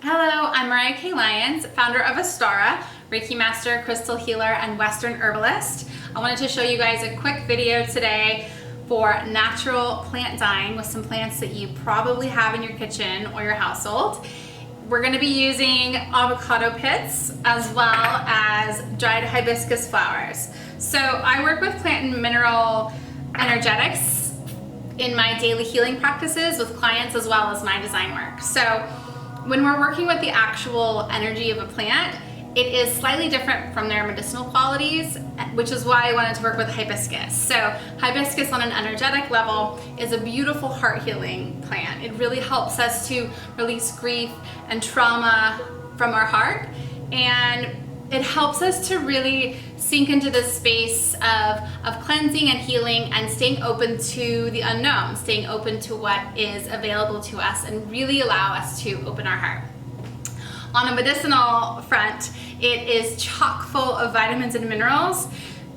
Hello, I'm Mariah Lyons, founder of Astara, Reiki Master, Crystal Healer, and Western Herbalist. I wanted to show you guys a quick video today for natural plant dyeing with some plants that you probably have in your kitchen or your household. We're going to be using avocado pits as well as dried hibiscus flowers. So I work with plant and mineral energetics in my daily healing practices with clients as well as my design work. So when we're working with the actual energy of a plant, it is slightly different from their medicinal qualities, which is why I wanted to work with hibiscus. So hibiscus on an energetic level is a beautiful heart healing plant. It really helps us to release grief and trauma from our heart, and it helps us to really sink into this space of cleansing and healing and staying open to the unknown, staying open to what is available to us, and really allow us to open our heart. On a medicinal front, it is chock full of vitamins and minerals,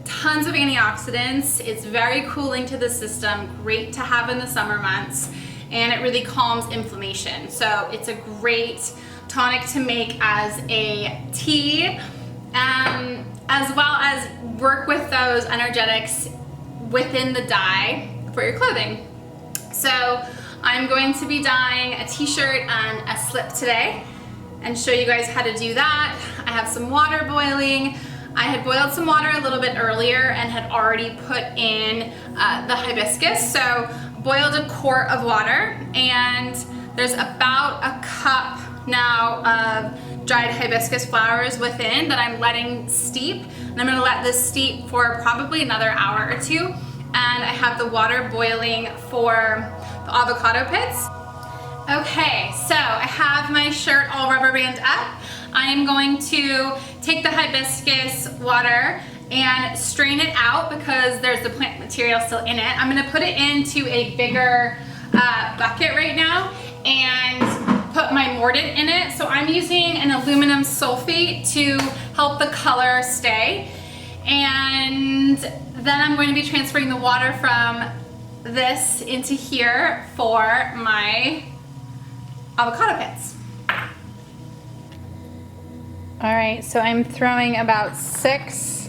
tons of antioxidants. It's very cooling to the system, great to have in the summer months, and it really calms inflammation. So it's a great tonic to make as a tea, as well as work with those energetics within the dye for your clothing. So I'm going to be dyeing a t-shirt and a slip today and show you guys how to do that. I have some water boiling. I had boiled some water a little bit earlier and had already put in the hibiscus. So boiled a quart of water, and there's about a cup now of dried hibiscus flowers within that I'm letting steep. And I'm gonna let this steep for probably another hour or two. And I have the water boiling for the avocado pits. Okay, so I have my shirt all rubber band up. I am going to take the hibiscus water and strain it out because there's the plant material still in it. I'm gonna put it into a bigger bucket right now and put my mordant in it. So I'm using an aluminum sulfate to help the color stay. And then I'm going to be transferring the water from this into here for my avocado pits. All right, so I'm throwing about 6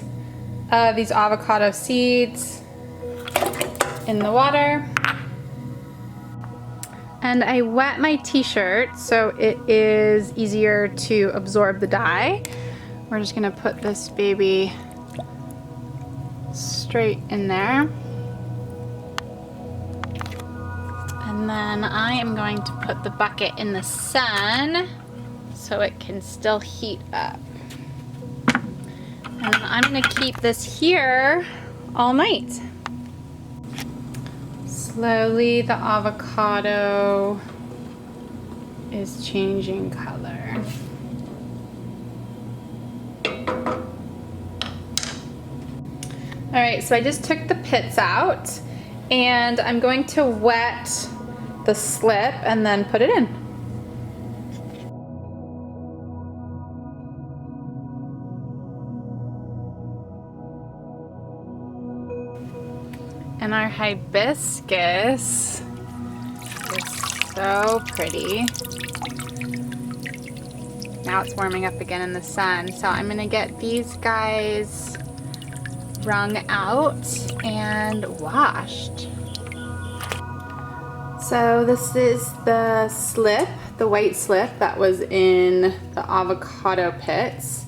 of these avocado seeds in the water. And I wet my t-shirt so it is easier to absorb the dye. We're just gonna put this baby straight in there. And then I am going to put the bucket in the sun so it can still heat up. And I'm gonna keep this here all night. Slowly the avocado is changing color. All right, so I just took the pits out and I'm going to wet the slip and then put it in. And our hibiscus is so pretty. Now it's warming up again in the sun. So I'm gonna get these guys wrung out and washed. So this is the slip, the white slip that was in the avocado pits.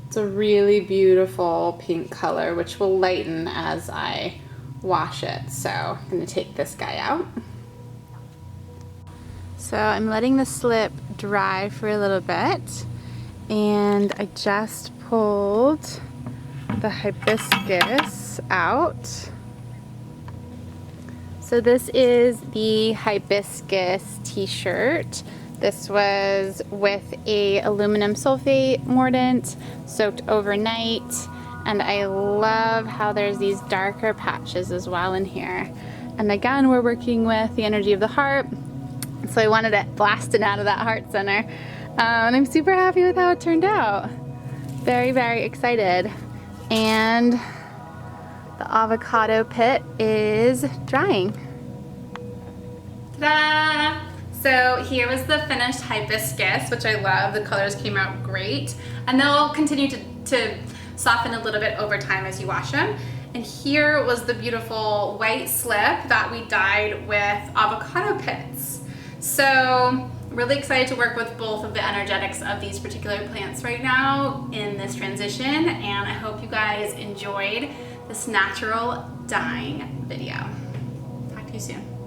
It's a really beautiful pink color, which will lighten as I wash it. So I'm going to take this guy out. So I'm letting the slip dry for a little bit, and I just pulled the hibiscus out. So this is the hibiscus t-shirt. This was with a aluminum sulfate mordant soaked overnight. And I love how there's these darker patches as well in here. And again, we're working with the energy of the heart. So I wanted it blasted out of that heart center. And I'm super happy with how it turned out. Very, very excited. And the avocado pit is drying. Ta-da! So here was the finished hibiscus, which I love. The colors came out great. And they'll continue to soften a little bit over time as you wash them. And here was the beautiful white slip that we dyed with avocado pits. So really excited to work with both of the energetics of these particular plants right now in this transition. And I hope you guys enjoyed this natural dyeing video. Talk to you soon.